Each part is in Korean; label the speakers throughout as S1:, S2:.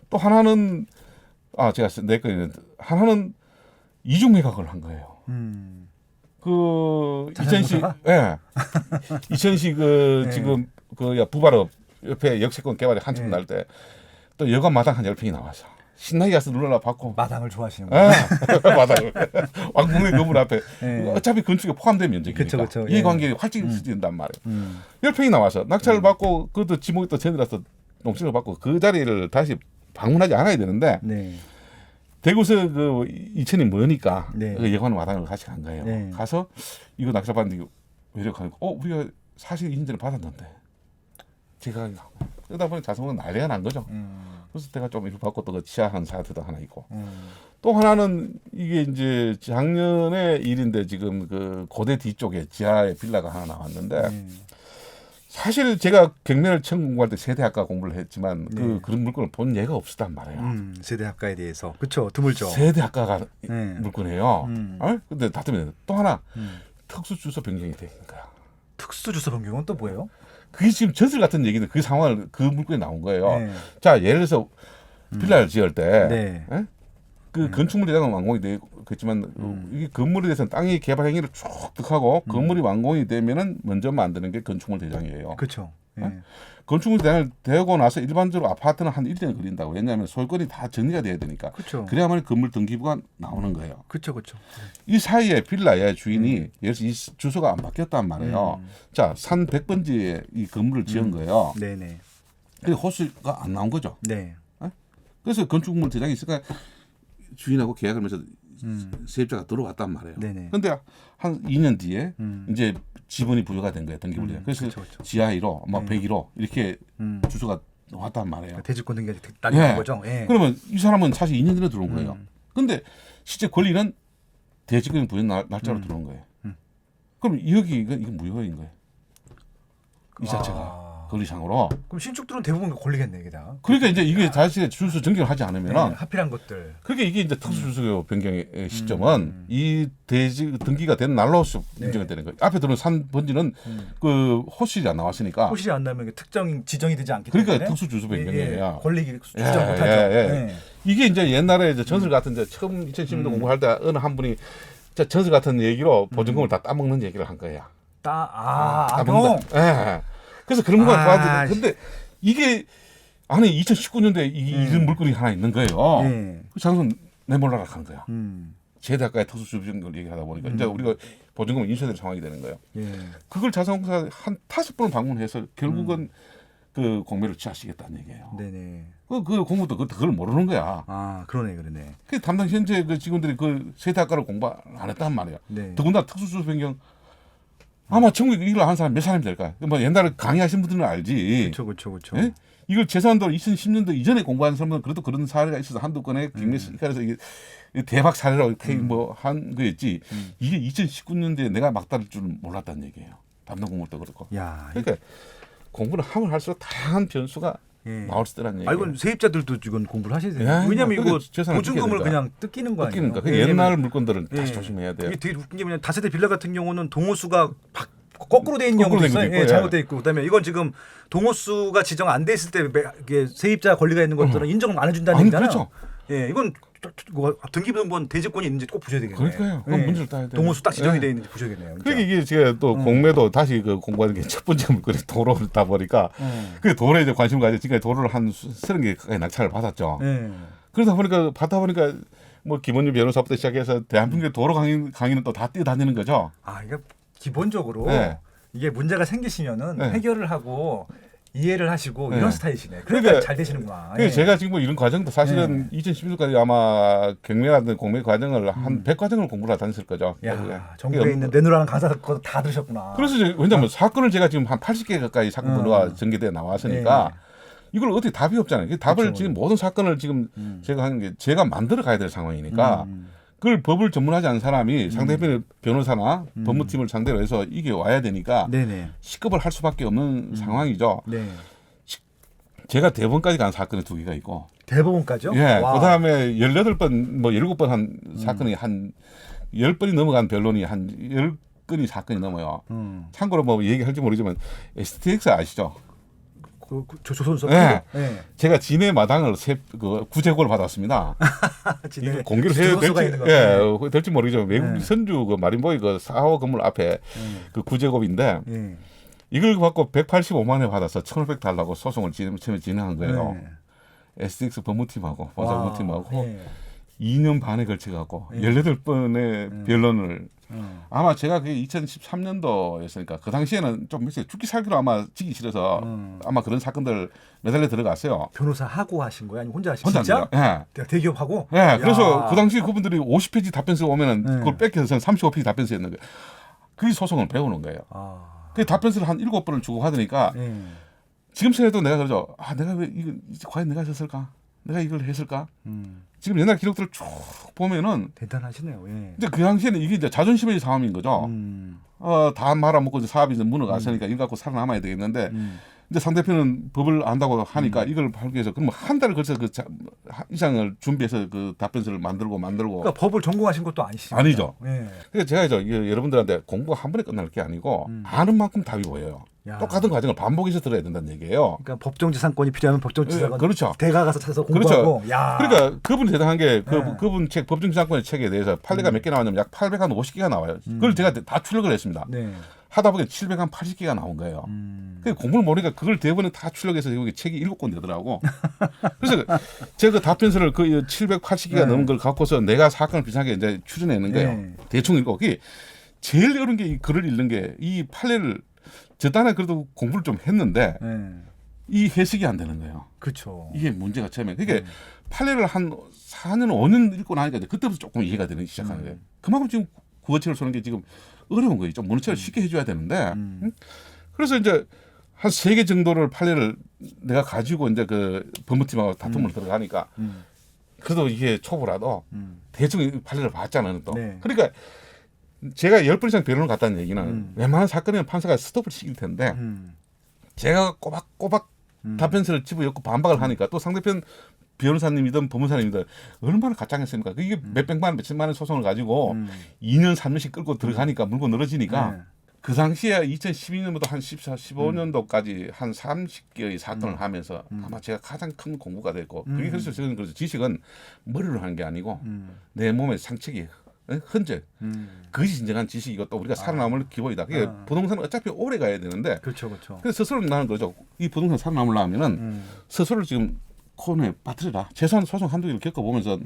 S1: 또 하나는 제가 내 거는 하나는 이중 매각을 한 거예요. 그 이천시 이천시
S2: 네.
S1: 지금 부발업 옆에 역세권 개발이 한참 날 때 또 여관 마당 한 10평이 나와서 신나게 가서 눌러라 받고
S2: 마당을 좋아하시는구나.
S1: 마당을 왕궁의 건물 앞에
S2: 네.
S1: 어차피 건축에 포함된 면적이니까
S2: 그쵸.
S1: 이해관계가 활짝 있어진단 말이에요. 10평이 나와서 낙찰을 받고 그것도 지목이 또 전이라서 농지를 받고 그 자리를 다시 방문하지 않아야 되는데
S2: 네.
S1: 대구에서 이천이 머니까
S2: 네.
S1: 그 여관 마당을 같이 간 거예요.
S2: 네.
S1: 가서 이거 낙찰 받는데 외려 가니까 우리가 사실 인전을 받았는데 제가 그러다 보니 자성은 난리가 난 거죠. 그래서 내가 좀 이렇게 받고 또 그 취하한 사태도 하나 있고 또 하나는 이게 이제 작년에 일인데 지금 그 고대 뒤쪽에 지하에 빌라가 하나 나왔는데 사실 제가 경매를 처음 공부할 때 세대학과 공부를 했지만 그런 물건을 본 예가 없었단 말이에요.
S2: 세대학과에 대해서 그렇죠. 드물죠.
S1: 세대학과가 물건이에요. 근데 다투면 또 하나 특수 주소 변경이 된 거야.
S2: 특수 주소 변경은 또 뭐예요?
S1: 그게 지금 전설 같은 얘기인데 그 상황을 그 물건이 나온 거예요.
S2: 네.
S1: 자, 예를 들어서 빌라를 지을 때
S2: 네.
S1: 건축물 대장은 완공이 되겠지만 이게 건물에 대해서는 땅의 개발 행위를 쭉 하고 건물이 완공이 되면은 먼저 만드는 게 건축물 대장이에요.
S2: 그렇죠.
S1: 건축물 대장을 되고 나서 일반적으로 아파트는 한 1년이 걸린다고. 왜냐하면 소유권이 다 정리가 돼야 되니까.
S2: 그렇죠.
S1: 그래야만 건물 등기부가 나오는 거예요.
S2: 그렇죠.
S1: 이 사이에 빌라의 주인이 예를 들어서 이 주소가 안 바뀌었단 말이에요. 자, 산 100번지에 이 건물을 지은 거예요.
S2: 네네.
S1: 근데 호수가 안 나온 거죠.
S2: 네.
S1: 그래서 건축물 대장이 있으니까 주인하고 계약을 하면서 세입자가 들어왔단 말이에요.
S2: 네네.
S1: 근데 한 2년 뒤에 이제 지분이 부여가 된 거예요. 등기부를. 그래서
S2: 그쵸.
S1: 지하 1호, 101호 이렇게 주소가 왔단 말이에요.
S2: 대지권 등기가 딸린 거죠. 예.
S1: 그러면 이 사람은 사실 2년 전에 들어온 거예요. 근데 실제 권리는 대지권 부여 날짜로 들어온 거예요. 그럼 이건 무효인 거예요. 이 자체가 권리상으로.
S2: 그럼 신축들은 대부분 걸리겠네, 이게 다.
S1: 그러니까 이제 이게 자신의 주소 변경을 하지 않으면은
S2: 하필한 것들.
S1: 그러니까 이게 이제 특수주소 변경의 시점은 이 대지 등기가 된 날로서 인정이 되는 거예요. 앞에 들어온 산 번지는 그 호실이 안 나왔으니까.
S2: 호실이 안 나면 특정 지정이 되지 않기 때문에.
S1: 그러니까 특수주소 변경이에요.
S2: 권리기 주장 못하죠.
S1: 이게 이제 옛날에 이제 전설 같은 이제 처음 2010년도 공부할 때 어느 한 분이 전설 같은 얘기로 보증금을 다 따먹는 얘기를 한 거야. 따먹는다. 그래서 그런 거 좋아하는데 근데 이게 안에 2019년도에 이런 물건이 하나 있는 거예요. 그 장소는 내몰라라 한 거야. 세대학과의 특수주변을 얘기하다 보니까 이제 우리가 보증금을 인수해야 될 상황이 되는 거예요. 그걸 자산공사 한 5번을 방문해서 결국은 그 공매를 취하시겠다는 얘기예요.
S2: 네네.
S1: 그 공무도 그걸 모르는 거야.
S2: 그러네.
S1: 그 담당 현재 그 직원들이 그 세대학과를 공부 안 했단 말이야. 더군다나 특수주소 변경 아마 전국에 이걸 한 사람 몇 사람이 될까? 뭐 옛날에 강의하신 분들은 알지.
S2: 그렇죠.
S1: 예? 이걸 재산도 2010년도 이전에 공부한 사람은 그래도 그런 사례가 있어서 한두 건의 경매시가에서 이게 대박 사례라고 이렇게 한 거였지. 이게 2019년도에 내가 막다를 줄은 몰랐다는 얘기예요. 담당 공무도 그렇고. 그러니까 공부를 하면 할수록 다양한 변수가 나올 수 있다는 얘기예요.
S2: 이건 세입자들도 지금 공부를 하셔야 돼요. 왜냐하면 이거 보증금을 그냥 뜯기는 거 아니에요?
S1: 뜯기니까. 옛날 물건들은 다시 조심해야 돼요.
S2: 이게 되게 웃긴 게 뭐냐면 다세대 빌라 같은 경우는 동호수가 거꾸로 돼 있는 경우도 있어요. 잘못돼 있고 그다음에 이건 지금 동호수가 지정 안 돼 있을 때 이게 세입자 권리가 있는 것들은 인정을 안 해준다는 얘기잖아요.
S1: 그렇죠.
S2: 이건 등기부등본 대지권이 있는지 꼭 보셔야 되겠네요.
S1: 그러니까요. 그럼 문제를 따야 돼요.
S2: 동호수 딱 지정이 돼 있는지 보셔야겠네요.
S1: 그러니까 이게 제가 또 공매도 다시 그 공부하는 게 첫 번째 물건이 도로다 보니까 그 도로에 이제 관심 가지고 지금까지 도로를 한 30개 가까이 낙찰을 받았죠. 그러다 보니까 받다 보니까 뭐 김원준 변호사부터 시작해서 대한민국 도로 강의는 또 다 뛰어다니는 거죠.
S2: 이게 기본적으로 이게 문제가 생기시면은 해결을 하고 이해를 하시고 이런 스타일이시네. 그러니까 잘 되시는구나.
S1: 제가 지금 뭐 이런 과정도 사실은 2011년까지 아마 경매라든 공매 과정을 한 100과정을 공부를 다녔을 거죠.
S2: 전국에 있는 내누라는 강사 다 들으셨구나.
S1: 그래서 왜냐하면 사건을 제가 지금 한 80개 가까이 사건 번호가 전개돼 나왔으니까 이걸 어떻게 답이 없잖아요. 답을 지금 모든 사건을 지금 제가 하는 게 제가 만들어 가야 될 상황이니까 그걸 법을 전문하지 않은 사람이 상대편의 변호사나 법무팀을 상대로 해서 이게 와야 되니까 식급을 할 수밖에 없는 상황이죠. 제가 대법원까지 간 사건이 2개가 있고.
S2: 대법원까지요?
S1: 그다음에 18번 뭐 7번 한 사건이 한 10번이 넘어간 변론이 한 10건이 사건이 넘어요. 참고로 뭐 얘기할지 모르지만 STX 아시죠?
S2: 조선소.
S1: 네.
S2: 네.
S1: 제가 진해 마당을 구제고를 받았습니다.
S2: 진해
S1: 이거 공개를 해야
S2: 조선소가
S1: 될지,
S2: 있는 거.
S1: 예, 될지 모르겠지만 외국
S2: 네.
S1: 선주 그 마린보이 그 4호 건물 앞에 그 구제고인데
S2: 예.
S1: 이걸 받고 185만 원 받아서 1,500 달라고 소송을 처음에 진행한 거예요.
S2: 네.
S1: SX 법무팀하고 보사
S2: 와,
S1: 법무팀하고
S2: 예.
S1: 2년 반에 걸쳐갖고
S2: 예.
S1: 18번의 변론을 아마 제가 그게 2013년도였으니까 그 당시에는 좀 죽기 살기로 아마 지기 싫어서 아마 그런 사건들 매달려 들어갔어요.
S2: 변호사 하고 하신 거야? 아니면 혼자 하신
S1: 혼자
S2: 진짜?
S1: 합니다.
S2: 대기업 하고?
S1: 예. 예. 그래서
S2: 야.
S1: 그 당시 그분들이 50페이지 답변서 오면은
S2: 네.
S1: 그걸 뺏겨서 35페이지 답변서 했는 거예요. 그 소송을 배우는 거예요.
S2: 아.
S1: 그 답변서를 한 7번을 주고 하더니까
S2: 예.
S1: 지금 생각해도 내가 그러죠. 아, 내가 왜 이거 과연 내가 했을까? 내가 이걸 했을까? 지금 옛날 기록들을 쭉 보면은
S2: 대단하시네요. 예.
S1: 이제 그 당시에는 이게 이제 자존심의 싸움인 거죠. 다 말아먹고 이제 사업이 이제 무너갔으니까 이걸 갖고 살아남아야 되겠는데 이제 상대편은 법을 안다고 하니까 이걸 팔기 위해서 그러면 한 달을 걸쳐 그 이상을 준비해서 그 답변서를 만들고
S2: 그러니까 법을 전공하신 것도 아니시죠?
S1: 아니죠.
S2: 예.
S1: 그래서 제가 이제 여러분들한테 공부 한 번에 끝날 게 아니고 아는 만큼 답이 보여요.
S2: 야.
S1: 똑같은 과정을 반복해서 들어야 된다는 얘기예요.
S2: 그러니까 법정지상권이 필요하면 법정지상권
S1: 예, 그렇죠.
S2: 대가 가서 찾아서 공부하고.
S1: 그렇죠.
S2: 야.
S1: 그러니까 그분이 대단한 게
S2: 네.
S1: 그분 책 법정지상권의 책에 대해서 판례가 몇 개 나왔냐면 약 850개가 나와요. 그걸 제가 다 출력을 했습니다.
S2: 네.
S1: 하다 보니 780개가 나온 거예요. 그 공부를 모르니까 그걸 대부분 다 출력해서 여기 책이 7권 되더라고. 그래서 제가 그 답변서를 그 780개가
S2: 네.
S1: 넘은 걸 갖고서 내가 사건을 비슷하게 이제 추진해낸 거예요.
S2: 네.
S1: 대충 읽고 그게 제일 어려운 게 이 글을 읽는 게 이 판례를 저 딴에 그래도 공부를 좀 했는데
S2: 네.
S1: 이 해석이 안 되는 거예요.
S2: 그렇죠.
S1: 이게 문제가 처음에. 그게 판례를 한 4년 5년 읽고 나니까 이제 그때부터 조금 이해가 되기 시작하는 거예요. 그만큼 지금 국어책을 쓰는 게 지금 어려운 거예요. 좀 문어책을 쉽게 해줘야 되는데. 응? 그래서 이제 한 3개 정도를 판례를 내가 가지고 이제 그 법무팀하고 다툼을 들어가니까 그래도 이게 초보라도 대충 이 판례를 봤잖아요. 또.
S2: 네.
S1: 그러니까 제가 10번 이상 변론을 갔다는 얘기는 웬만한 사건에는 판사가 스톱을 시킬 텐데 제가 꼬박꼬박 답변서를 집어넣고 반박을 하니까 또 상대편 변호사님이든 법무사님이든 얼마나 가짱했습니까? 그게 몇백만 원, 몇천만 원 소송을 가지고 2년, 3년씩 끌고 들어가니까 물고 늘어지니까
S2: 네.
S1: 그 당시에 2012년부터 한 14, 15년도까지 한 30개의 사건을 하면서 아마 제가 가장 큰 공부가 됐고 그게 그래서 저는 그래서 지식은 머리로 하는 게 아니고 내 몸의 상책이 흔적 그것이 진정한 지식이고 또 우리가 살아남을 기본이다. 그게 부동산은 어차피 오래 가야 되는데
S2: 그렇죠, 그렇죠.
S1: 그래서 스스로 나는 그러죠. 이 부동산 살아남으려면은 스스로를 지금 코너에 빠뜨려라. 최소한 소송 한두 개를 겪어보면서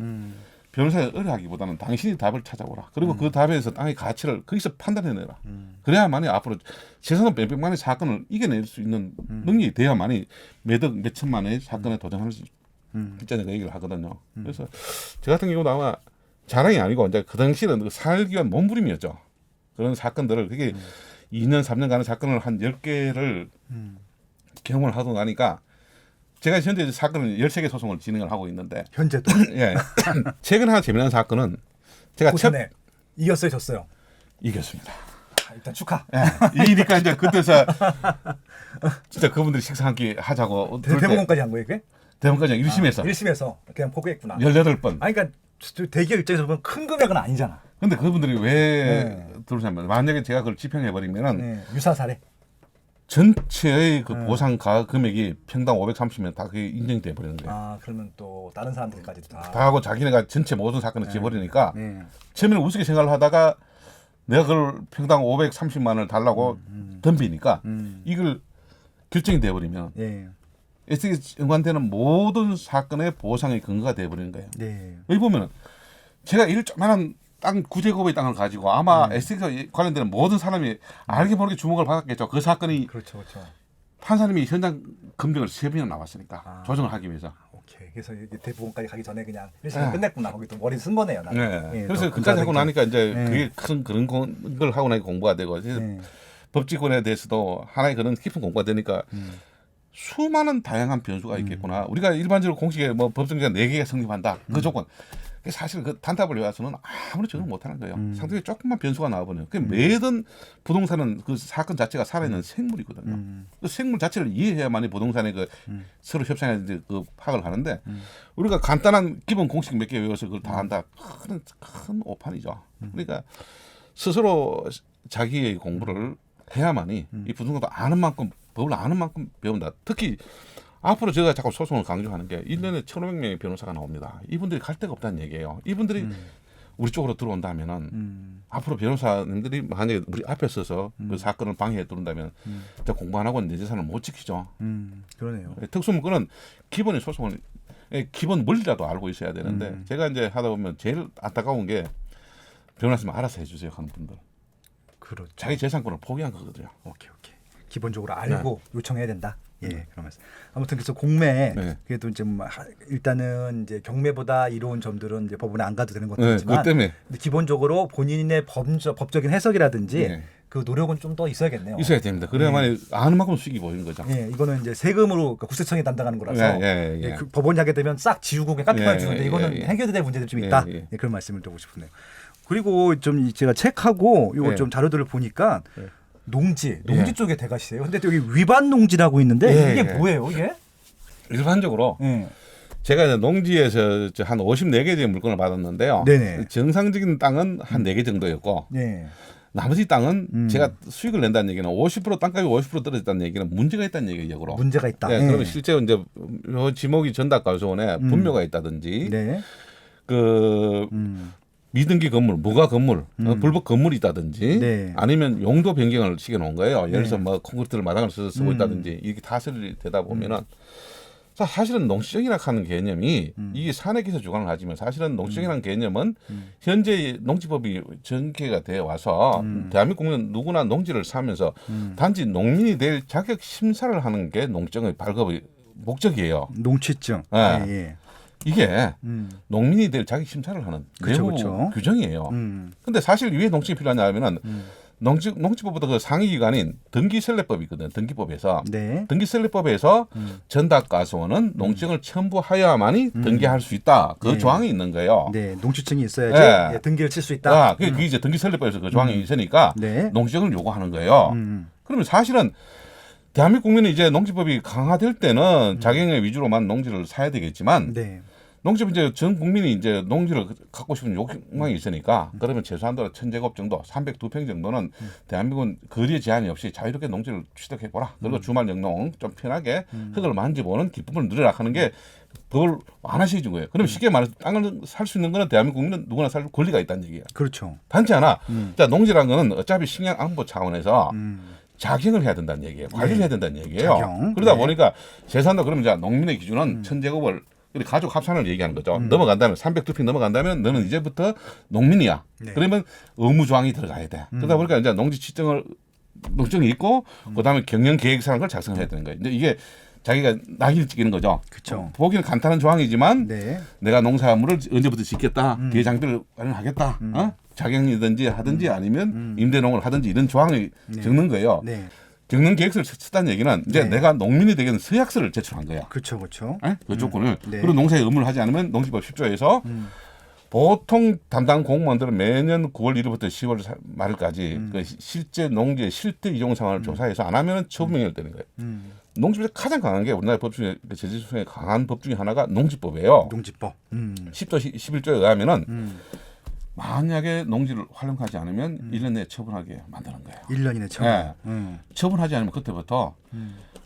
S1: 변호사에 의뢰하기보다는 당신이 답을 찾아오라. 그리고 그 답에서 땅의 가치를 거기서 판단해내라. 그래야만이 앞으로 최소한 몇백만의 사건을 이겨낼 수 있는 능력이 돼야만이 몇억, 몇천만의 사건에 도전할 수 있다는 얘기를 하거든요. 그래서 저 같은 경우도 아마 자랑이 아니고 이제 그 당시에는 살기 위한 몸부림이었죠. 그런 사건들을 그게 2년, 3년 가는 사건을 한 10개를 경험을 하고 나니까 제가 현재 사건을 13개 소송을 진행을 하고 있는데
S2: 현재도.
S1: 예. 최근 하나 재미난 사건은 제가
S2: 고선에 이겼어요, 졌어요.
S1: 이겼습니다.
S2: 일단 축하.
S1: 예. 이기니까 이제 그때서 진짜 그분들이 식사 한 끼 하자고
S2: 대법원까지 한 거예요, 그게?
S1: 대법원까지 1심에서
S2: 1심에서 그냥 포기했구나.
S1: 18번.
S2: 아니 그러니까 대기업 입장에서 보면 큰 금액은 아니잖아.
S1: 근데 그분들이 왜 들어오냐면 만약에 제가 그걸 집행해 버리면은
S2: 네. 유사 사례.
S1: 전체의 그 보상 가액 금액이 평당 530면 다 그게 인정이 돼 버리는 거예요.
S2: 아 그러면 또 다른 사람들까지도 다.
S1: 다 하고 자기네가 전체 모든 사건을 지어버리니까
S2: 네.
S1: 처음에는 우습게 생각을 하다가 내가 그걸 평당 530만 원을 달라고 덤비니까 이걸 결정이 돼버리면
S2: 예.
S1: SK 연관되는 모든 사건의 보상의 근거가 돼버리는 거예요.
S2: 네.
S1: 여기 보면은 제가 이 조그만한 땅 구제곱의 땅을 가지고 아마 SK 관련되는 모든 사람이 알게 모르게 주목을 받았겠죠. 그 사건이
S2: 그렇죠, 그렇죠.
S1: 판사님이 현장 검증을 3번이나 나왔으니까 조정을 하기 위해서.
S2: 오케이. 그래서 이게 대법원까지 가기 전에 그냥 1심 끝냈구나. 거기 또 머리 쓴 거네요. 나는.
S1: 네.
S2: 예,
S1: 그래서
S2: 또
S1: 그까지 하고 나니까 이제
S2: 네.
S1: 그게 큰 그런 걸 하고 나니까 공부가 되고
S2: 네.
S1: 법치권에 대해서도 하나의 그런 깊은 공부가 되니까 수많은 다양한 변수가 있겠구나. 우리가 일반적으로 공식에 뭐 법정지가 4개가 성립한다. 그 조건. 사실 그 단답을 외워서는 아무리 적응 못하는 거예요. 상당히 조금만 변수가 나와버려요. 그 매든 부동산은 그 사건 자체가 살아있는 생물이거든요. 그 생물 자체를 이해해야만이 부동산의 그 서로 협상에 이제 그 파악을 하는데 우리가 간단한 기본 공식 몇 개 외워서 그걸 다 한다. 큰 오판이죠. 그러니까 스스로 자기의 공부를 해야만이 이 부동산도 아는 만큼 법을 아는 만큼 배운다. 특히 앞으로 제가 자꾸 소송을 강조하는 게 1년에 1,500명의 변호사가 나옵니다. 이분들이 갈 데가 없다는 얘기예요. 이분들이 우리 쪽으로 들어온다면은 앞으로 변호사님들이 만약에 우리 앞에 서서 그 사건을 방해해 들어온다면 진짜 공부 안 하고 내 재산을 못 지키죠.
S2: 그러네요.
S1: 특수문건은 기본의 소송을 기본 원리라도 알고 있어야 되는데 제가 이제 하다 보면 제일 안타까운 게 변호사님 알아서 해주세요 하는 분들.
S2: 그렇죠.
S1: 자기 재산권을 포기한 거거든요.
S2: 오케이. 기본적으로 알고 요청해야 된다. 예, 그러면서 아무튼 그래서 공매
S1: 네.
S2: 그래도 좀 일단은 이제 경매보다 이로운 점들은 이제 법원에 안 가도 되는 것도
S1: 네,
S2: 있지만
S1: 그것 때문에
S2: 근데 기본적으로 본인의 법적인 해석이라든지
S1: 네.
S2: 그 노력은 좀 더 있어야겠네요.
S1: 있어야 됩니다. 그래야만 아는 만큼 수익이 보이는 거죠.
S2: 예, 이거는 이제 세금으로 그러니까 국세청이 담당하는 거라서
S1: 예.
S2: 그 법원이 하게 되면 싹 지우고 그냥 깜빡만 주는데 이거는
S1: 예.
S2: 해결돼야 될 문제들이 좀 있다.
S1: 예.
S2: 예, 그런 말씀을 드리고 싶네요. 그리고 좀 제가 책하고 이거
S1: 예.
S2: 좀 자료들을 보니까
S1: 예.
S2: 농지
S1: 예.
S2: 쪽에 대가시세요. 근데 또 여기 위반 농지라고 있는데
S1: 예,
S2: 이게
S1: 예.
S2: 뭐예요, 이게?
S1: 일반적으로
S2: 예.
S1: 제가 이제 농지에서 한 54개 정도 물건을 받았는데요.
S2: 네네.
S1: 정상적인 땅은 한 4개 정도였고
S2: 네.
S1: 나머지 땅은 제가 수익을 낸다는 얘기는 50% 땅값이 50% 떨어졌다는 얘기는 문제가 있다는 얘기예요. 역으로.
S2: 문제가 있다.
S1: 네,
S2: 예.
S1: 그러면 실제로 이제 요 지목이 전담과수원에 분묘가 있다든지
S2: 네.
S1: 그 미등기 건물, 무가 건물, 불법 건물이 있다든지
S2: 네.
S1: 아니면 용도 변경을 시켜놓은 거예요. 예를 들어서 뭐 콘크리트를 마당을 써서 쓰고 있다든지 이렇게 다스리 되다 보면은 사실은 농지정이라고 하는 개념이 이게 산업에서 주관을 하지만 사실은 농지정이라는 개념은 현재 농지법이 전개가 되어 와서 대한민국 국민 누구나 농지를 사면서 단지 농민이 될 자격 심사를 하는 게 농지정의 발급의 목적이에요.
S2: 농취증.
S1: 네.
S2: 예.
S1: 이게 농민이 될 자격 심사를 하는
S2: 그쵸,
S1: 내부
S2: 그쵸.
S1: 규정이에요. 근데 사실 왜 농지증이 필요하냐 하면은 농지법보다 그 상위 기관인 등기설례법이거든요. 등기법에서
S2: 네.
S1: 등기설례법에서 전담가수원은 농지증을 첨부하여야만이 등기할 수 있다. 그
S2: 네.
S1: 조항이 있는 거예요.
S2: 네. 농취증이 있어야지
S1: 네.
S2: 예, 등기를 칠 수 있다.
S1: 아, 그게 이제 등기설례법에서 그 조항이 있으니까
S2: 네.
S1: 농지증을 요구하는 거예요. 그러면 사실은 대한민국 국민은 이제 농지법이 강화될 때는 자경의 위주로만 농지를 사야 되겠지만
S2: 네.
S1: 농지법 이제 전 국민이 이제 농지를 갖고 싶은 욕망이 있으니까 그러면 최소한도로 1,000제곱 정도, 302평 정도는 대한민국은 거리에 제한이 없이 자유롭게 농지를 취득해 보라. 그리고 주말 영농 좀 편하게 흙을 만져보는 기쁨을 누리라 하는 게 법을 완화시켜 준 거예요. 그럼 쉽게 말해서 땅을 살 수 있는 거는 대한민국 국민은 누구나 살 권리가 있다는 얘기예요.
S2: 그렇죠.
S1: 단지 하나, 자 농지라는 거는 어차피 식량 안보 차원에서 자경을 해야 된다는 얘기예요. 관리를 해야 된다는 얘기예요.
S2: 자경.
S1: 그러다
S2: 네.
S1: 보니까 재산도 그러면 이제 농민의 기준은 1,000제곱을 가족 합산을 얘기하는 거죠. 넘어간다면 302평 넘어간다면 너는 이제부터 농민이야.
S2: 네.
S1: 그러면 의무 조항이 들어가야 돼. 그러다 보니까 이제 농지 농지증이 있고 그다음에 경영 계획서라는 걸 작성해야 되는 거예요. 근데 이게 자기가 낙인을 찍는 거죠.
S2: 그쵸.
S1: 보기는 간단한 조항이지만
S2: 네.
S1: 내가 농사물을 언제부터 짓겠다, 계장비를 마련하겠다, 자경이든지 하든지 아니면 임대농을 하든지 이런 조항을 적는 거예요.
S2: 네.
S1: 경영 계획서를 썼다는 얘기는 이제
S2: 네.
S1: 내가 농민이 되게는 서약서를 제출한 거야.
S2: 그렇죠. 그렇죠.
S1: 그 조건을.
S2: 네.
S1: 그리고 농사에 의무를 하지 않으면 농지법 10조에서 보통 담당 공무원들은 매년 9월 1일부터 10월 말일까지 그 실제 농지의 실태 이용 상황을 조사해서 안 하면 처분명령을 때리는 거예요. 농지법에서 가장 강한 게 우리나라 법 중에 제재 중에 강한 법 중에 하나가 농지법이에요.
S2: 농지법.
S1: 10조 11조에 의하면은 만약에 농지를 활용하지 않으면 1년 내에 처분하게 만드는 거예요.
S2: 1년 이내 처분.
S1: 네. 처분하지 않으면 그때부터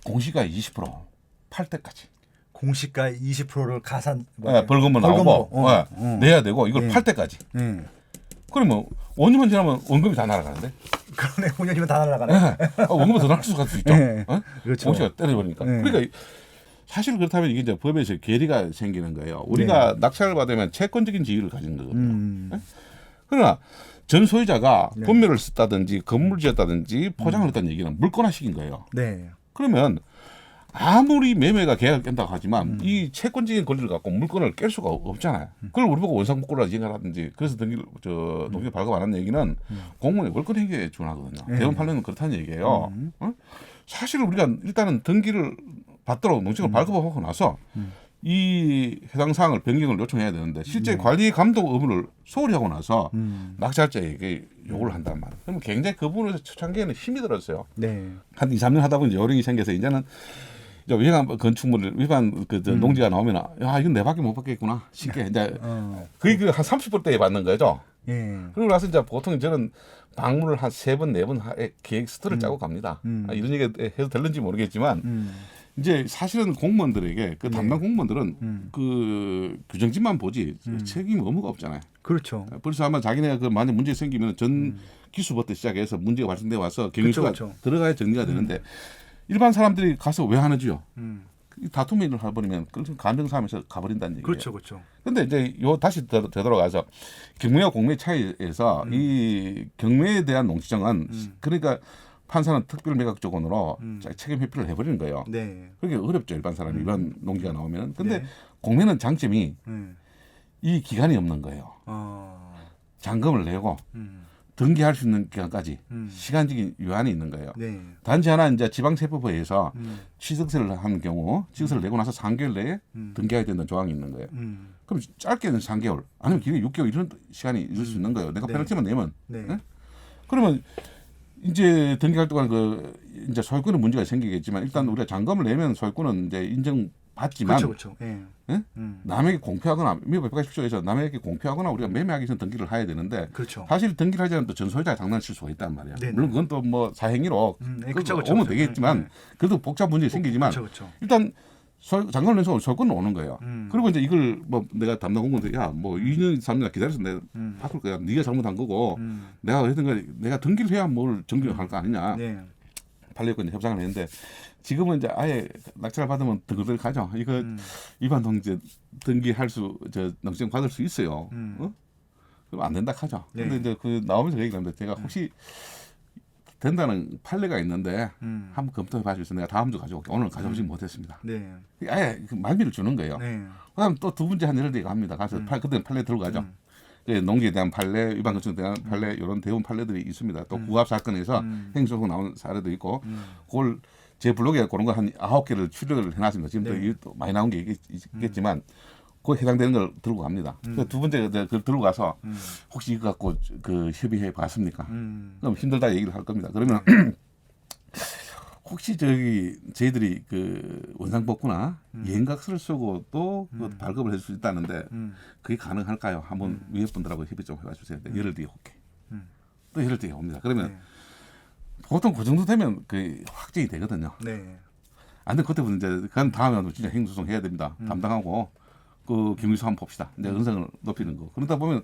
S1: 공시가 20% 팔 때까지
S2: 공시가 20%를 가산
S1: 벌금은 나오고 내야 되고 이걸
S2: 네.
S1: 팔 때까지. 그러면 5년만 지나면 원금이 다 날아가는데.
S2: 그러네. 5년이면 다 날아가네.
S1: 원금은 더 날아갈 수 있죠.
S2: 네. 그렇죠.
S1: 공시가 때려버리니까.
S2: 네.
S1: 그러니까 사실 그렇다면 이게 이제 법에서 괴리가 생기는 거예요. 우리가 낙찰을 받으면 채권적인 지위를 가진 거거든요. 네? 그러나 전 소유자가 분묘를 썼다든지 건물 지었다든지 포장을 했다는 얘기는 물권화시킨 거예요.
S2: 네.
S1: 그러면 아무리 매매가 계약을 깬다고 하지만 이 채권적인 권리를 갖고 물건을 깰 수가 없잖아요. 그걸 우리 보고 원상복구라 얘기하든지 그래서 농지를 발급 안 하는 얘기는 공무원의 월권 행위에 준하거든요. 대법원 판례는 그렇다는 얘기예요. 사실 우리가 일단은 등기를 받도록 농지를 발급하고 나서 이 해당 사항을 변경을 요청해야 되는데 실제 관리 감독 의무를 소홀히 하고 나서 낙찰자에게 요구를 한단 말이에요. 그러면 굉장히 그 부분에서 초창기에는 힘이 들었어요.
S2: 네.
S1: 한 2, 3년 하다 보니 요령이 생겨서 이제는 위반 건축물을 위반 농지가 나오면 야 이건 내 밖에 못 받겠구나 쉽게 이제 그게 한 30%대에 받는 거죠.
S2: 예.
S1: 그리고 나서 이제 보통 저는 방문을 한 3번, 4번 계획서를 짜고 갑니다. 이런 얘기 해도 될는지 모르겠지만 이제 사실은 공무원들에게 그 담당 공무원들은 그 규정집만 보지 책임 의무가 없잖아요.
S2: 그렇죠.
S1: 그래서 아마 자기네가 그 만약 문제 생기면 전 기수부터 시작해서 문제가 발생돼 와서 경위수가
S2: 그쵸.
S1: 들어가야 정리가 되는데 일반 사람들이 가서 왜 하는지요?
S2: 음.
S1: 다툼 일을 해버리면 감정싸움에서 가버린다는 얘기예요.
S2: 그렇죠.
S1: 근데 이제 다시 되돌아가서 경매와 공매 차이에서 이 경매에 대한 농지정은 그러니까 판사는 특별 매각 조건으로 책임 회피를 해버리는 거예요.
S2: 네.
S1: 그게 어렵죠 일반 사람이 일반 농지가 나오면. 근데
S2: 네.
S1: 공매는 장점이 이 기간이 없는 거예요. 잔금을 내고 등기할 수 있는 기간까지 시간적인 유한이 있는 거예요.
S2: 네.
S1: 단지 하나 이제 지방세법에서 취득세를 하는 경우 취득세를 내고 나서 3개월 내에 등기해야 된다는 조항이 있는 거예요. 그럼 짧게는 3개월 아니면 길게 6개월 이런 시간이 있을 수 있는 거예요. 내가
S2: 네.
S1: 페널티만 내면.
S2: 네.
S1: 네? 그러면 이제 등기할 동안 그 이제 소유권에 문제가 생기겠지만 일단 우리가 잔금을 내면 소유권은 이제 인정받지만
S2: 그렇죠. 예.
S1: 예? 남에게 공표하거나 미국 180조에서 남에게 공표하거나 우리가 매매하기 전 등기를 해야 되는데
S2: 그렇죠.
S1: 사실 등기를 하지 않으면 또 전소유자가 장난칠 수가 있단 말이야.
S2: 네네.
S1: 물론 그건 또 뭐 사행위로
S2: 그쵸.
S1: 오면 되겠지만 그래도 복잡 문제가 생기지만
S2: 그렇죠.
S1: 일단 잔금을 내서 소유권은 오는 거예요. 그리고 이제 이걸 뭐 내가 담당 공무원들 야뭐 2년 3년 기다려서 내가 바꿀 거야. 네가 잘못한 거고 내가 했던 거 내가 등기를 해야 뭘 정리를 할 거 아니냐.
S2: 네.
S1: 판례권 협상을 했는데 지금은 이제 아예 낙찰을 받으면 등급을 가죠. 이거 위반 동지 등기할 저 농지증 받을 수 있어요. 어? 그럼 안 된다 하죠.
S2: 네.
S1: 근데 이제 그 나오면서 얘기를 하는데 제가 혹시 된다는 판례가 있는데 한번 검토해 봐주세요. 내가 다음 주 가져올게. 오늘 가져오지 못했습니다.
S2: 네.
S1: 아예 그 말미를 주는 거예요.
S2: 네.
S1: 그다음 또 두 번째 한 열흘 뒤에 갑니다. 가서 그때 판례 들고 가죠. 그 농지에 대한 판례, 위반 건축에 대한 판례 이런 대부분 판례들이 있습니다. 또 구합 사건에서 행정소송 나온 사례도 있고 그걸 제 블로그에 그런 거 한 9개를 추려를 해놨습니다. 지금
S2: 네.
S1: 또 많이 나온 게 있겠지만 그 해당되는 걸 들고 갑니다. 두 번째 그걸 들고 가서 혹시 이거 갖고 그 협의해 봤습니까? 그럼 힘들다 얘기를 할 겁니다. 그러면 혹시 저희들이 그 원상복구나 이행각서를 쓰고 또 그 발급을 해줄 수 있다는데 그게 가능할까요? 한번 위에 분들하고 협의 좀 해봐주세요. 열흘 뒤에 올게. 또 열흘 뒤에 옵니다. 그러면
S2: 네.
S1: 보통 그 정도 되면 그 확정이 되거든요.
S2: 네.
S1: 안 돼, 그때부터 이제 그 다음에 진짜 행정소송 해야 됩니다. 담당하고 그 경위서 한번 봅시다. 이제 은성을 높이는 거. 그러다 보면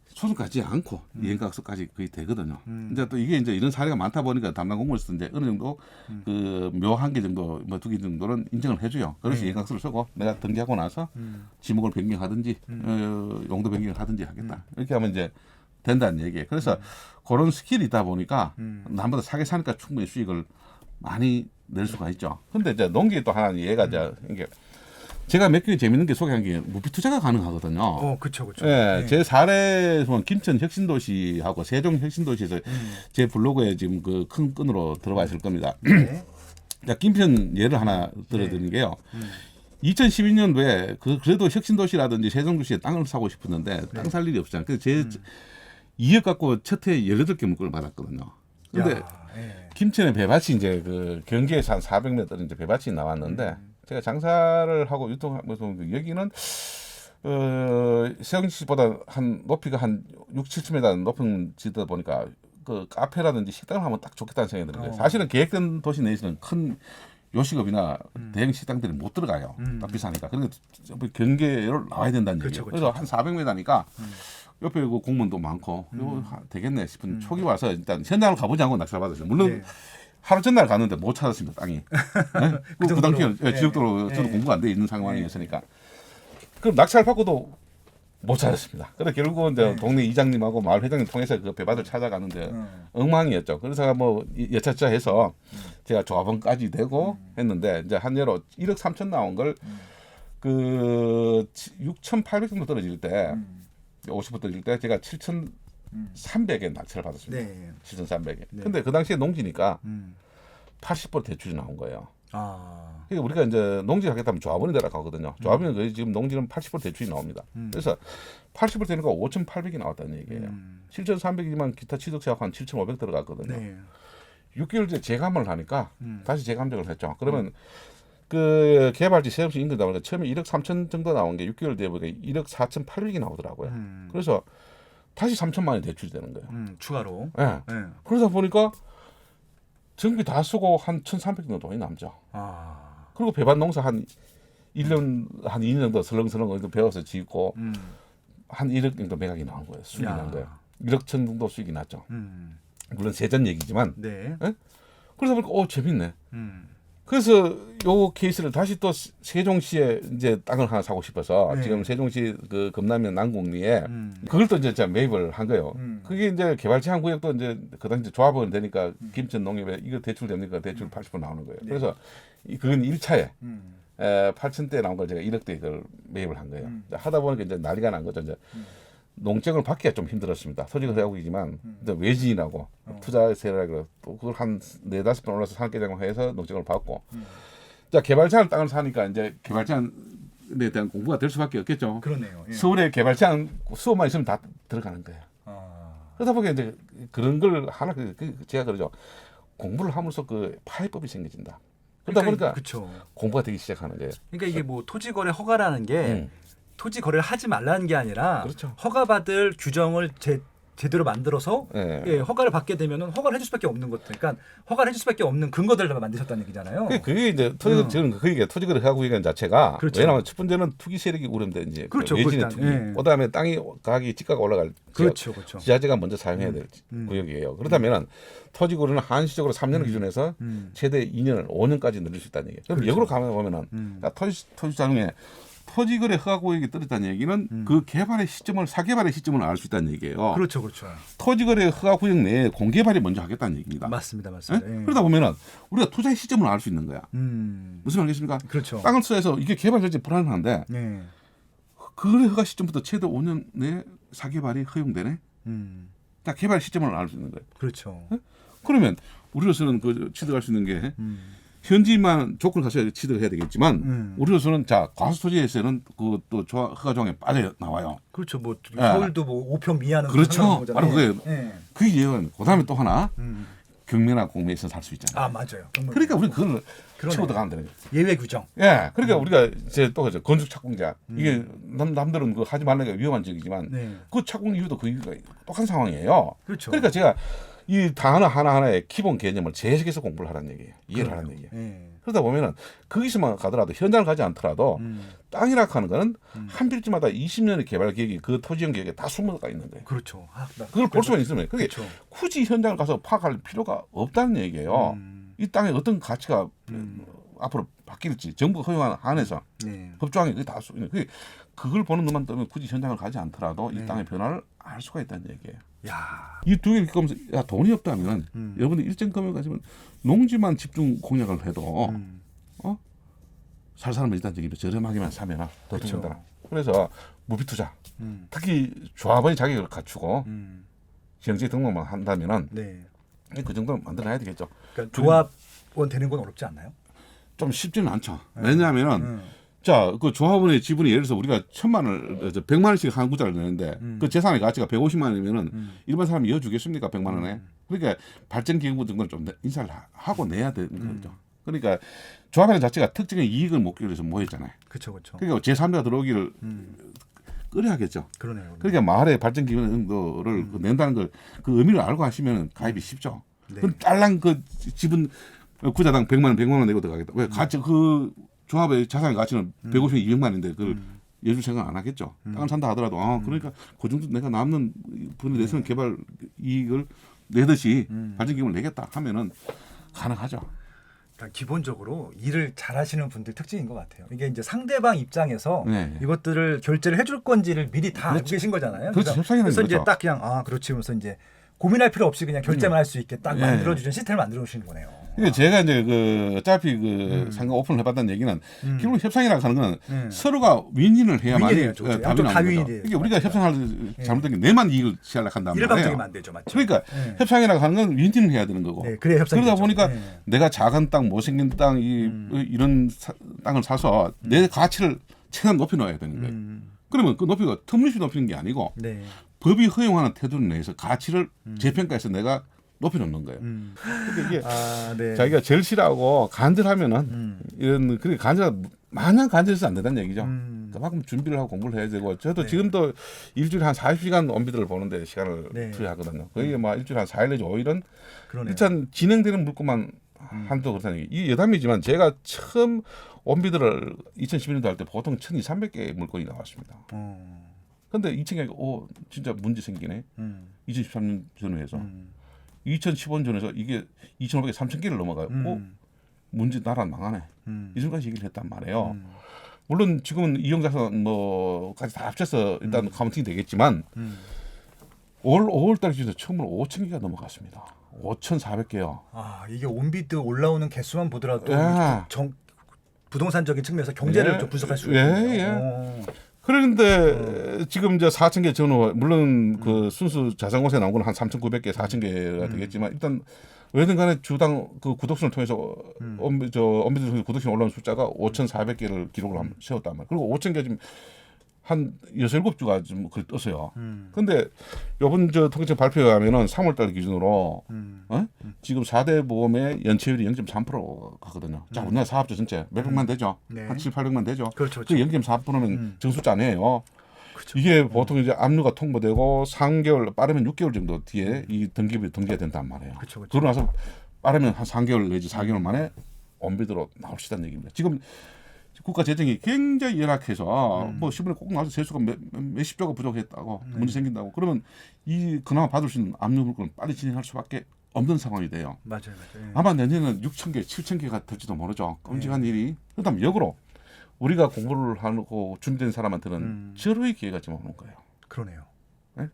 S1: 소송 가지 않고 이행각서까지 거의 되거든요. 이제 또 이게 이제 이런 사례가 많다 보니까 담당 공무원에서 이제 어느 정도 그 묘 한 개 정도 뭐 2개 정도는 인정을 해줘요. 그래서 이행각서를 쓰고 내가 등기하고 나서 지목을 변경하든지 용도 변경을 하든지 하겠다. 이렇게 하면 이제 된다는 얘기예요. 그래서 그런 스킬이 있다 보니까 남보다 사게 사니까 충분히 수익을 많이 낼 수가 있죠. 근데 이제 농기에 또 하나 얘가 이제 이게 제가 몇 개 재밌는 게 소개한 게 무비 투자가 가능하거든요.
S2: 그렇죠.
S1: 예,
S2: 네.
S1: 제 사례에서 김천 혁신도시하고 세종 혁신도시에서 제 블로그에 지금 그 큰 끈으로 들어가 있을 겁니다.
S2: 네.
S1: 자, 김천 예를 하나 들어드리는 게요. 2012년도에 그래도 혁신도시라든지 세종도시에 땅을 사고 싶었는데 땅 살 일이 없잖아요. 그래서 제 2억 갖고 첫 해에 18개 문구를 받았거든요. 근데
S2: 예.
S1: 김천에 배밭이 이제 그 경계에서 한 400m 이제 배밭이 나왔는데 제가 장사를 하고 유통하면서 여기는 세종시보다 한 높이가 한 6, 7m 높은 지다 보니까 그 카페라든지 식당을 하면 딱 좋겠다는 생각이 드는 거예요. 사실은 계획된 도시 내에서는 큰 요식업이나 대형 식당들이 못 들어가요. 딱 비싸니까. 그러니까 경계로 나와야 된다는
S2: 그렇죠,
S1: 얘기예요.
S2: 그렇죠.
S1: 그래서 한 400m니까 옆에 그 공무원도 많고 이거 되겠네 싶은 초기 와서 일단 현장을 가보지 않고 낙찰 받았어요. 물론
S2: 네.
S1: 하루 전날 갔는데 못 찾았습니다. 땅이. 네? 그 당시에
S2: 네.
S1: 지역도로 저도
S2: 네.
S1: 공부가 안 돼 있는 상황이었으니까. 그럼 낙찰 받고도 못 찾았습니다. 그래서 결국은 이제 동네 이장님하고 마을 회장님 통해서 그 배밭을 찾아가는데 엉망이었죠. 그래서 뭐 여차저차 해서 제가 조합원까지 되고 했는데 이제 한 예로 1억 3천 나온 걸 그 6,800 정도 떨어질 때 50% 떨어질 때 제가 7,300에 낙찰을 받았습니다.
S2: 네.
S1: 7,300에.
S2: 네.
S1: 근데 그 당시에 농지니까 80% 대출이 나온 거예요.
S2: 아.
S1: 그러니까 우리가 이제 농지를 하겠다면 조합원이 들어가거든요. 조합원은 거의 지금 농지는 80% 대출이 나옵니다. 그래서 80% 되니까 5,800이 나왔다는 얘기예요. 7,300이지만 기타 취득세하고 한 7,500 들어갔거든요.
S2: 네.
S1: 6개월 뒤에 재감을 하니까 다시 재감정을 했죠. 그러면 그 개발지 세금시 인근다 보니까 처음에 1억 3천 정도 나온 게 6개월 뒤에 보니까 1억 4,800이 나오더라고요. 그래서 다시 3천만 원이 대출되는 거예요.
S2: 추가로.
S1: 예.
S2: 네.
S1: 그러다 보니까 정비 다 쓰고 한 1,300 정도 돈이 남죠.
S2: 아.
S1: 그리고 배반 농사 한 1년 한 2년 정도 설렁설렁 배워서 짓고 한 1억 정도 매각이 나온 거예요. 수익이
S2: 야.
S1: 난 거예요. 1억 천 정도 수익이 났죠. 물론 세전 얘기지만.
S2: 네.
S1: 예? 그러다 보니까 재밌네.
S2: 음.
S1: 그래서 요 케이스를 다시 또 세종시에 이제 땅을 하나 사고 싶어서
S2: 네.
S1: 지금 세종시 그 금남면 남곡리에 그걸 또 이제 제가 매입을 한 거예요. 그게 이제 개발 제한 구역도 이제 그 당시 조합원 되니까 김천 농협에 이거 대출 됩니까? 대출 80% 나오는 거예요. 그래서 그건 1차에 8천대 나온 걸 제가 1억대 그걸 매입을 한 거예요. 하다 보니까 이제 난리가 난 거죠. 이제 농정을 받기가 좀 힘들었습니다. 토지가 회복이지만 외지인하고 투자 세력으로 또 그걸 한 4-5번 올라서 산업개장을 해서 농정을 받고 자 개발 제한 땅을 사니까 이제 개발 제한에 대한 공부가 될 수밖에 없겠죠.
S2: 그러네요. 예.
S1: 서울에 개발 제한 수업만 있으면 다 들어가는 거예요.
S2: 아.
S1: 그러다 보니까 이제 그런 걸 하나 제가 그러죠. 공부를 함으로써 그 파해법이 생겨진다. 그러다 보니까
S2: 그쵸.
S1: 공부가 되기 시작하는 거예요.
S2: 그러니까 이게 뭐 토지 거래 허가라는 게 토지 거래를 하지 말라는 게 아니라
S1: 그렇죠.
S2: 허가받을 규정을 제대로 만들어서
S1: 예.
S2: 예, 허가를 받게 되면은 허가를 해줄 수밖에 없는 것들, 그러니까 허가를 해줄 수밖에 없는 근거들을 만드셨다는 얘기잖아요.
S1: 그게 이제 저는 그게 토지거래 하구이관 자체가
S2: 그렇죠.
S1: 왜냐하면 첫 번째는 투기 세력이 우려인데 이제
S2: 그렇죠.
S1: 외진의
S2: 일단,
S1: 투기,
S2: 예.
S1: 그다음에 땅이 가격이 집가가 올라갈
S2: 그렇죠, 그렇죠.
S1: 지자체가 먼저 사용해야 될 구역이에요. 그렇다면은 토지거래는 한시적으로 3년을 기준해서 최대 2년을 5년까지 늘릴 수 있다는 얘기예요. 그럼 역으로 가면 보면은 그러니까 토지자금에 토지거래 허가구역이 떨어졌다는 얘기는 그 개발의 시점을 사개발의 시점을 알 수 있다는 얘기예요.
S2: 그렇죠, 그렇죠.
S1: 토지거래 허가구역 내에 공개발이 먼저 하겠다는 얘기입니다.
S2: 맞습니다, 맞습니다.
S1: 예?
S2: 예.
S1: 그러다 보면은 우리가 투자의 시점을 알 수 있는 거야. 무슨 말이겠습니까?
S2: 그렇죠.
S1: 땅을 투자해서 이게 개발 절제 불안한데
S2: 예.
S1: 거래 허가 시점부터 최대 5년 내에 사개발이 허용되네. 딱 개발 시점을 알 수 있는 거예요.
S2: 그렇죠.
S1: 그러면 우리로서는 그 취득할 수 있는 게 현지만 조건을 갖춰야 취득을 해야 되겠지만 우리로서는 자 과수토지에서는 그또 허가 조항에 빠져 나와요.
S2: 그렇죠. 뭐
S1: 예.
S2: 서울도 뭐 5평 미하는
S1: 그렇죠. 바로 그거예요.
S2: 예.
S1: 그 예언. 그다음에 또 하나 경매나 공매에서 살 수 있잖아요.
S2: 아 맞아요. 정말.
S1: 그러니까 우리 그걸
S2: 그러네.
S1: 치고 들어가면 되는 거예요.
S2: 예외 규정.
S1: 예, 그러니까 우리가 이제 또 건축 착공자 이게 남들은 그 하지 말라는 게 위험한 적이지만
S2: 네.
S1: 그 착공 이유도 그 이유가 똑같은 상황이에요.
S2: 그렇죠.
S1: 그러니까 제가 이 단어 하나하나의 기본 개념을 재해석해서 공부를 하라는 얘기예요. 이해를 하라는 얘기예요.
S2: 예.
S1: 그러다 보면은 거기서만 가더라도 현장을 가지 않더라도 땅이라고 하는 거는 한 필지마다 20년의 개발 계획이 그 토지형 계획에 다 숨어가 있는 거예요.
S2: 그렇죠.
S1: 그걸 볼 수만 있으면 그게
S2: 그렇죠.
S1: 굳이 현장을 가서 파악할 필요가 없다는 얘기예요. 이 땅에 어떤 가치가 앞으로 바뀔지 정부가 허용하는 한에서
S2: 네.
S1: 법조항이 그게 다 있는 그걸 보는 것만 뜨면 굳이 현장을 가지 않더라도 이 땅의 변화를 알 수가 있다는 얘기예요.
S2: 야.
S1: 이 두 개를 겪으면서 야 돈이 없다면 여러분들 일정 금액 가지면 농지만 집중 공략을 해도 살 사람은 일단 저기 저렴하게만 사면 더
S2: 그렇죠.
S1: 좋다. 그래서 무비 투자 특히 조합원이 자격을 갖추고 시행지 등록만 한다면은
S2: 네.
S1: 그 정도는 만들어놔야 되겠죠.
S2: 그러니까 조합원 되는 건 어렵지 않나요?
S1: 좀 쉽지는 않죠. 왜냐하면은 자, 그 조합원의 지분이 예를 들어서 우리가 1,000만 원, 100만 원씩 한 구자를 내는데 그 재산의 가치가 150만 원이면은 일반 사람이 이어주겠습니까? 100만 원에. 그러니까 발전 기금부 등을 좀 인사를 하고 내야 되는 거죠. 그러니까 조합원 자체가 특정의 이익을 목적으로 해서 모였잖아요.
S2: 그렇죠, 그렇죠.
S1: 그러니까 제3자가 들어오기를 끌어야겠죠.
S2: 그러네요.
S1: 그러니까 마을의 발전 기금 정도를 낸다는 걸 그 의미를 알고 하시면 가입이 쉽죠.
S2: 네.
S1: 그럼 딸랑 그 지분 구자당 100만 원 내고 들어가겠다. 왜 가치 그 조합의 자산의 가치는 150만 200만 원인데 그걸 예술 생각 안 하겠죠. 땅을 산다 하더라도 그러니까 그 정도 내가 남는 분에 대해서는 개발 이익을 내듯이 발전 기금을 내겠다 하면은 가능하죠.
S2: 그러니까 기본적으로 일을 잘하시는 분들 특징인 것 같아요. 이게 이제 상대방 입장에서
S1: 네.
S2: 이것들을 결제를 해줄 건지를 미리 다 알고 계신 거잖아요.
S1: 그렇죠. 협상이라는
S2: 그래서 이제
S1: 거죠.
S2: 딱 그냥 그렇지 하면서 이제 고민할 필요 없이 그냥 결제만 할 수 있게 딱
S1: 네.
S2: 만들어주는 시스템을 만들어주시는 거네요.
S1: 그러니까 제가 이제 그 어차피 그 상가 오픈을 해봤다는 얘기는 결국 협상이라고 하는 거는 서로가 윈윈을 해야만
S2: 윈윈해야죠.
S1: 답이
S2: 양쪽 다
S1: 나오는 거죠.
S2: 윈윈이에요.
S1: 그러니까 우리가 협상할 잘못된 게 내만 이익을 취하려고 한단 말이에요.
S2: 일방적이면 안 되죠, 맞죠?
S1: 그러니까
S2: 네.
S1: 협상이라고 하는 건 윈윈을 해야 되는 거고.
S2: 네, 그래야 협상이
S1: 그러다
S2: 되죠.
S1: 보니까
S2: 네.
S1: 내가 작은 땅, 못생긴 땅, 이런 땅을 사서 내 가치를 최대한 높여 넣어야 되는 거예요. 그러면 그 높이가 터무니없이 높이는 게 아니고
S2: 네.
S1: 법이 허용하는 태도를 내에서 가치를 재평가해서 내가 높여 놓는 거예요. 그러니까 이게
S2: 네.
S1: 자기가 절실하고 간절하면은 이런 그게 간절 마냥 간절해서 안 된다는 얘기죠. 그만큼 준비를 하고 공부를 해야 되고 저도
S2: 네.
S1: 지금도 일주일에 한 40시간 원비들을 보는데 시간을
S2: 네.
S1: 투여하거든요. 거의 뭐 일주일에 한 4일 내지 5일은
S2: 그러네요.
S1: 일단 진행되는 물건만 한도 그렇다는 얘기. 이 여담이지만 제가 처음 원비들을 2011년도 할 때 보통 1,200, 300개의 물건이 나왔습니다. 근데 2,000개 진짜 문제 생기네. 2013년 전후에서 2015년 전에서 이게 2,500개, 3,000개를 넘어가요. 문제 나라 망하네. 이 정도까지 얘기를 했단 말이에요. 물론 지금은 이용자선 뭐까지 다 합쳐서 일단 카운팅이 되겠지만 올 5월달 기준에서 처음으로 5,000개가 넘어갔습니다. 5,400개요.
S2: 아 이게 온비드 올라오는 개수만 보더라도
S1: 예.
S2: 부동산적인 측면에서 경제를
S1: 예.
S2: 좀 분석할 수
S1: 예,
S2: 있네요.
S1: 예. 그런데 지금 이제 4,000개 전후 물론 그 순수 자산공세 나온 건 한 3,900개, 4,000개가 되겠지만 일단 왜든 간에 주당 그 구독수를 통해서 엄비드 구독수가 올라온 숫자가 5,400개를 기록을 한번 세웠단 말이에요. 그리고 5,000개 지금 한 6, 7주가 좀 그렇게 떴어요. 근데 요번 통계청 발표에 하면은 3월달 기준으로 지금 4대 보험의 연체율이 0.3% 가거든요. 자, 우리나라 사업자 전체 몇백만 되죠.
S2: 네.
S1: 한 7, 800만 되죠.
S2: 그렇죠.
S1: 그 0.4%면 정수자 아니에요.
S2: 그렇죠.
S1: 이게 보통 이제 압류가 통보되고 3개월 빠르면 6개월 정도 뒤에 이 등기부에 등기가 된단 말이에요.
S2: 그렇죠.
S1: 그러고 나서 빠르면 한 3개월 내지 4개월 만에 원비드로 나올 수 있다는 얘기입니다. 지금 국가 재정이 굉장히 열악해서 뭐 신문에 꼭 나와서 세수가 몇십 조가 부족했다고 문제 생긴다고 그러면 이 그나마 받을 수 있는 압류 물건을 빨리 진행할 수밖에 없는 상황이 돼요.
S2: 맞아요. 예.
S1: 아마 내년에는 6,000개, 7,000개가 될지도 모르죠. 끔찍한 일이. 그다음 역으로 우리가 공부를 하고 준비된 사람한테는 절호의 기회가 지금 오는 거예요.
S2: 그러네요.
S1: 네?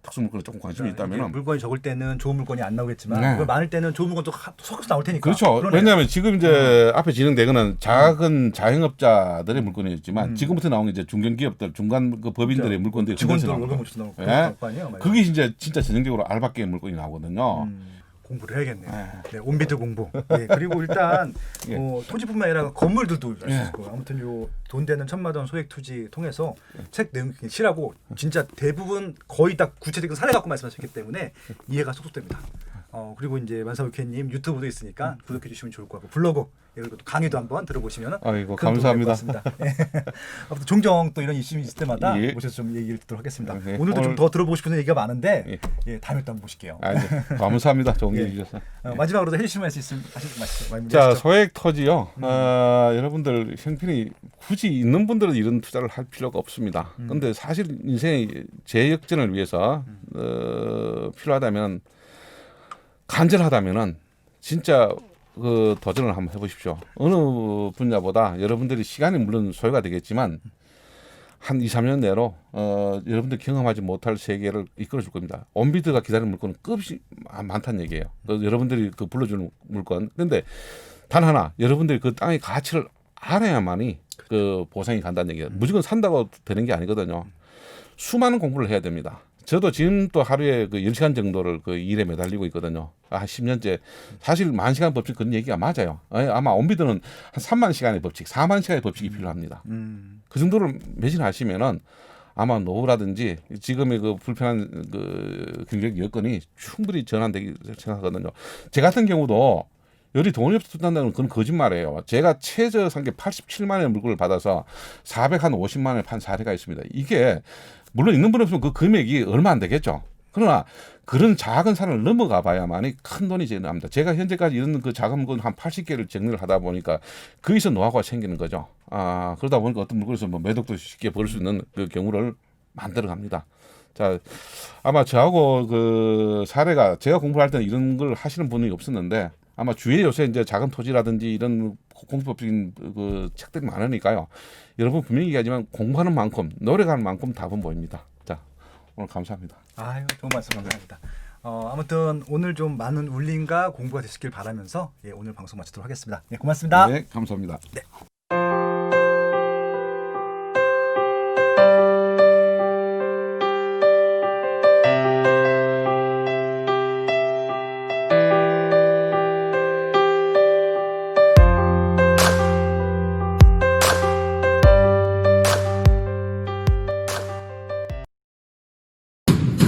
S1: 특수 물건에 조금 관심이 있다면
S2: 물건이 적을 때는 좋은 물건이 안 나오겠지만
S1: 네.
S2: 물건 많을 때는 좋은 물건도 섞어서 나올 테니까.
S1: 그렇죠.
S2: 그러네요.
S1: 왜냐하면 지금 이제 앞에 진행되거는 작은 자영업자들의 물건이었지만 지금부터 나온 게 이제 중견기업들, 중간 그 법인들의
S2: 그렇죠.
S1: 물건들이
S2: 직원들
S1: 나오는
S2: 월급
S1: 거예요.
S2: 못 나올
S1: 예?
S2: 거 아니에요.
S1: 그게 이제 진짜 전형적으로 알바계 물건이 나오거든요.
S2: 공부를 해야겠네요. 네, 온비드 공부. 네, 그리고 일단
S1: 예.
S2: 토지뿐만 아니라 건물들도 알 수
S1: 예.
S2: 있고 아무튼 요 돈 되는 천마돈 소액 투지 통해서 책 내용 실하고 진짜 대부분 거의 다 구체적인 사례 갖고 말씀하셨기 때문에 이해가 쏙쏙 됩니다. 그리고 이제 만사부캐님 유튜브도 있으니까 구독해 주시면 좋을 것 같고 블로그 그리고 또 강의도 한번 들어보시면
S1: 아이고 감사합니다.
S2: 아무튼 종종 또 이런 이슈 있을 때마다
S1: 예.
S2: 모셔서 좀 얘기를 듣도록 하겠습니다.
S1: 예.
S2: 오늘도 좀
S1: 오늘-
S2: 더 들어보고 싶은 얘기가 많은데
S1: 예.
S2: 예, 다음에 또 한번 보실게요.
S1: 아니, 감사합니다. 좋은
S2: 예.
S1: 게 주셔서.
S2: 마지막으로 해주실 말씀 있으면 하시죠.
S1: 자, 소액 토지요. 여러분들 형편이 굳이 있는 분들은 이런 투자를 할 필요가 없습니다. 근데 사실 인생의 재역전을 위해서 필요하다면 간절하다면은 진짜 그 도전을 한번 해보십시오. 어느 분야보다 여러분들이 시간이 물론 소요가 되겠지만 한 2, 3년 내로 여러분들 경험하지 못할 세계를 이끌어줄 겁니다. 온비드가 기다리는 물건은 끝이 많다는 얘기예요. 여러분들이 그 불러주는 물건. 그런데 단 하나, 여러분들이 그 땅의 가치를 알아야만이 그 보상이 간다는 얘기예요. 무조건 산다고 되는 게 아니거든요. 수많은 공부를 해야 됩니다. 저도 지금 또 하루에 그 10시간 정도를 그 일에 매달리고 있거든요. 한 10년째. 사실 10,000시간 법칙 그런 얘기가 맞아요. 아마 온비드는 한 3만 시간의 법칙, 4만 시간의 법칙이 필요합니다. 그 정도를 매진하시면은 아마 노후라든지 지금의 그 불편한 그 경제적 여건이 충분히 전환되기 생각하거든요. 제 같은 경우도 여리 돈이 없어 둔다는 건 거짓말이에요. 제가 최저 상계 87만 원의 물건을 받아서 450만 원에 판 사례가 있습니다. 이게 물론 있는 분 없으면 그 금액이 얼마 안 되겠죠. 그러나 그런 작은 산을 넘어가 봐야만이 큰 돈이 납니다. 제가 현재까지 이런 그 작은 물건 한 80개를 정리를 하다 보니까 거기서 노하우가 생기는 거죠. 그러다 보니까 어떤 물건에서 뭐 매독도 쉽게 벌 수 있는 그 경우를 만들어 갑니다. 자, 아마 저하고 그 사례가 제가 공부할 때는 이런 걸 하시는 분이 없었는데 아마 주위에 요새 이제 작은 토지라든지 이런 공부법적인 그 책들이 많으니까요. 여러분 분명히 얘기하지만 공부하는 만큼 노력하는 만큼 답은 보입니다. 자, 오늘 감사합니다.
S2: 아유, 좋은 말씀 감사합니다. 아무튼 오늘 좀 많은 울림과 공부가 되시길 바라면서 오늘 방송 마치도록 하겠습니다. 네, 고맙습니다.
S1: 네, 감사합니다.
S2: 네.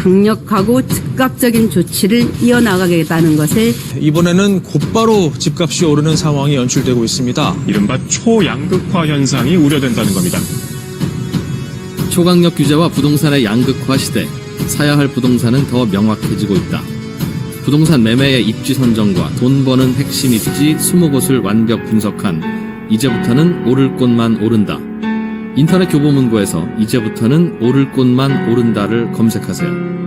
S3: 강력하고 즉각적인 조치를 이어나가겠다는 것을
S4: 이번에는 곧바로 집값이 오르는 상황이 연출되고 있습니다.
S5: 이른바 초양극화 현상이 우려된다는 겁니다. 초강력 규제와 부동산의 양극화 시대, 사야 할 부동산은 더 명확해지고 있다. 부동산 매매의 입지 선정과 돈 버는 핵심 입지 20곳을 완벽 분석한 이제부터는 오를 곳만 오른다. 인터넷 교보문고에서 이제부터는 오를 곳만 오른다를 검색하세요.